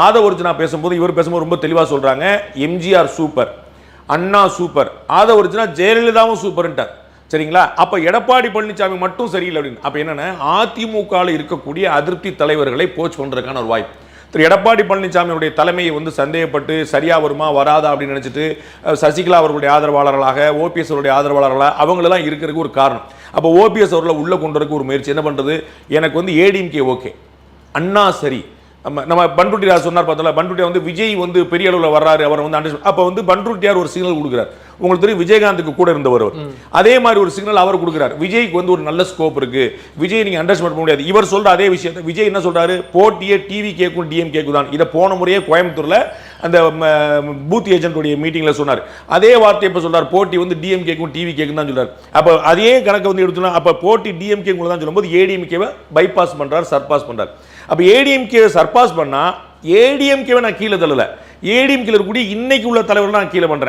ஆதவர்ஜுனா பேசும்போது இவர் பேசும்போது ரொம்ப தெளிவா சொல்றாங்க, எம்ஜிஆர் சூப்பர், அண்ணா சூப்பர், ஆதவர்ஜுனா ஜெயலலிதாவும் சூப்பர்ன்ட்டார். சரிங்களா? அப்ப எடப்பாடி பழனிசாமி மட்டும் சரியில்லை அப்படின்னு. அப்ப என்னன்னா அதிமுகவில் இருக்கக்கூடிய அதிருப்தி தலைவர்களை போச் பண்றதுக்கான ஒரு வாய்ப்பு. திரு எடப்பாடி பழனிசாமியுடைய தலைமையை வந்து சந்தேகப்பட்டு சரியா வருமா வராதா அப்படின்னு நினைச்சிட்டு சசிகலா அவர்களுடைய ஆதரவாளர்களாக, ஓபிஎஸ் அவருடைய ஆதரவாளர்களாக அவங்களெல்லாம் இருக்கிறதுக்கு ஒரு காரணம். அப்போ ஓபிஎஸ் அவர்களை உள்ள கொண்டு வரதுக்கு ஒரு முயற்சி. என்ன பண்றது? எனக்கு வந்து ஏடிஎம்கே ஓகே, அண்ணா சரி, நம்ம பண்ருட்டி ராஜ் சொன்னார் பார்த்தல, பண்ருட்டி வந்து விஜய் வந்து பெரிய அளவில் வர்றாரு, அவர் வந்து அப்போ வந்து பண்ருட்டியார் ஒரு சிக்னல் கொடுக்குறார். உங்களுக்கு தெரியும் விஜயகாந்துக்கு கூட இருந்தவர், அதே மாதிரி ஒரு சிக்னல் அவர் கொடுக்குறார். விஜய்க்கு வந்து ஒரு நல்ல ஸ்கோப் இருக்கு, விஜய் நீங்க அண்டர்ஸ்டாண்ட் பண்ண முடியாது. இவர் சொல்ற அதே விஷயத்தை விஜய் என்ன சொல்றாரு, போட்டியே டிவி கேக்கும் டிஎம் கேக்கு தான். இதை போன முறையே கோயம்புத்தூர்ல அந்த பூத் ஏஜென்ட்டுடைய மீட்டிங்ல சொன்னார். அதே வார்த்தை இப்ப சொல்றாரு, போட்டி வந்து டிஎம் கேக்கும் டிவி கேக்கும் தான் சொல்றாரு. அப்ப அதே கணக்கு வந்து எடுத்தோம்னா அப்ப போட்டி டிஎம் கே தான் சொல்லும்போது ஏடிஎம்கேவை பைபாஸ் பண்றாரு, சர்பாஸ் பண்றாரு. அப்ப ஏடிஎம்கே சர்பாஸ் பண்ணா ஏடிஎம்கேவை நான் கீழே தள்ளல, ஏடிஎம்கே இருக்கக்கூடிய இன்னைக்கு உள்ள தலைவர்கள் நான் கீழே பண்றேன்.